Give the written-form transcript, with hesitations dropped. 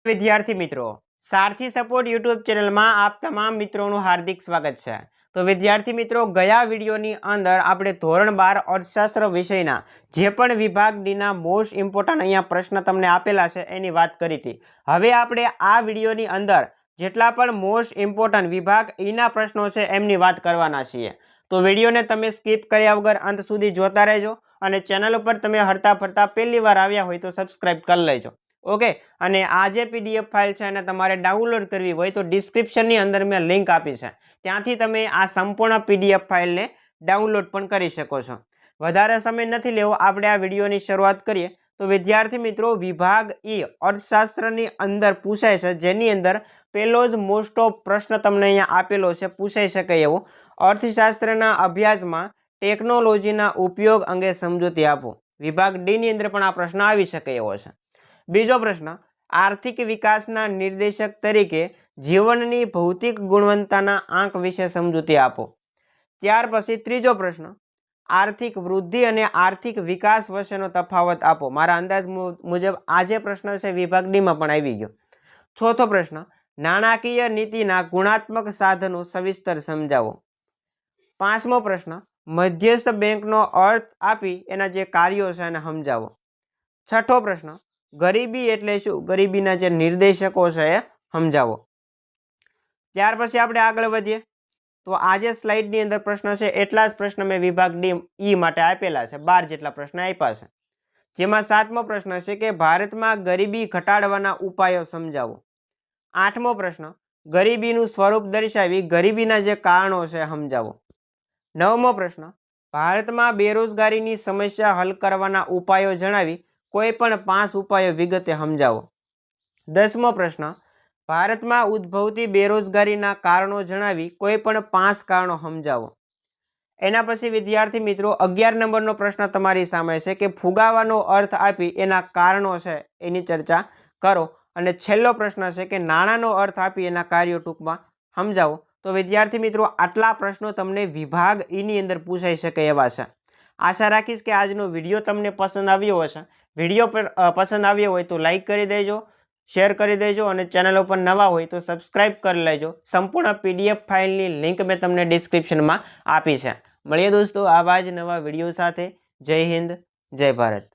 विद्यार्थी मित्रों, सारथी support YouTube channel में आप तमाम मित्रों हार्दिक स्वागत है। तो विद्यार्थी मित्रों, गया विडियोनी अंदर आपणे धोरण 12 अर्थशास्त्र विषयना जे पण विभाग डी ना मोस्ट इम्पोर्टન્ટ अहींया प्रश्न तमने आपेला छे एनी वात करी थी। हवे आपणे आ विडियोनी अंदर जेटला पण मोस्ट इम्पोर्टન્ટ विभाग ईना प्रश्नों छे एमनी वात करवाना छीए। तो विडियोने तमे स्कीप कर्या वगर अंत सुधी जोता रहेजो अने चेनल पर तमे हरता फरता पहली वार आव्या होय तो सब्सक्राइब कर लेजो। ओके, अने आ जे पीडीएफ फाइल छे एने तमारे डाउनलॉड करवी होय तो डिस्क्रिप्शननी अंदर मैं लिंक आपी छे, त्यांथी तमे आ संपूर्ण पीडीएफ फाइल ने डाउनलॉड पण करी शको छो। वधारे समय नथी लेवो, आपणे आ विडियोनी शरूआत करीए। तो विद्यार्थी मित्रों, विभाग ई अर्थशास्त्रनी अंदर पूछाय छे, जेनी अंदर पहेलो ज मोस्ट ऑफ प्रश्न तमने अहींया आपेलो छे, पूछाई शके एवो अर्थशास्त्रना अभ्यासमां टेक्नोलॉजीना उपयोग अंगे समजूती आपो। विभाग डी नी अंदर पण आ प्रश्न आवी शके एवो छे। बीजो प्रश्न, आर्थिक विकासना निर्देशक तरीके जीवननी भौतिक गुणवत्ताना आंक विषे समजूती आपो। त्यार पछी त्रीजो प्रश्न, आर्थिक वृद्धि अने आर्थिक विकास वच्चेनो तफावत आपो। मारा अंदाज मुजब आज प्रश्न छे विभाग डी मां पण आवी गयो। चौथो प्रश्न, नाणाकीय नीतिना गुणात्मक साधनो सविस्तर समजावो। पांचमो प्रश्न, मध्यस्थ बेंकनो अर्थ आपी एना जे कार्यो छे एने समजावो। छठो प्रश्न, गरीबी एटले शुं, गरीबीना जे निर्देशको छे ए समजावो। त्यार पछी आपणे आगळ वधीए। तो आज स्लाइडनी अंदर प्रश्न छे एटला ज प्रश्न मैं विभाग डी ई माटे आपेला छे, 12 जेटला प्रश्न आप्या छे। जेमां सातमो प्रश्न छे के भारतमां गरीबी घटाडवाना उपायो समजावो। आठमो प्रश्न, गरीबीनुं स्वरूप दर्शावी गरीबीना जे कारणो छे समजावो। नवमो प्रश्न, भारतमां बेरोजगारीनी समस्या हल करवाना उपायो जणावी कोई पण 5 उपायो विगते समजावो। 10मो प्रश्न, भारत में उद्भवती बेरोजगारीना कारणों जणावी कोई पण 5 कारणों समजावो। एना पछी विद्यार्थी मित्रों 11 नंबरनो प्रश्न तमारी सामे छे के फुगावानो अर्थ आपी एना कारणों छे एनी चर्चा करो। अने छेल्लो प्रश्न छे के नाणानो अर्थ आपी एना कार्यो टूंकमां समजावो। तो विद्यार्थी मित्रों, आटला प्रश्नों तमने विभाग ई नी अंदर पूछाई शके एवा छे। आशा राखीश के आजनो विडियो तमने पसंद आव्यो हशे। विडियो पर पसंद आव्यो होय तो लाइक करी देजो, शेर करी देजो अने चेनल पर नवा होय तो सब्सक्राइब कर लेजो। संपूर्ण पीडीएफ फाइलनी लिंक मैं तमने डिस्क्रिप्शन में आपी छे। मळीए दोस्तों आवा ज नवा विडियो साथे। जय हिंद, जय भारत।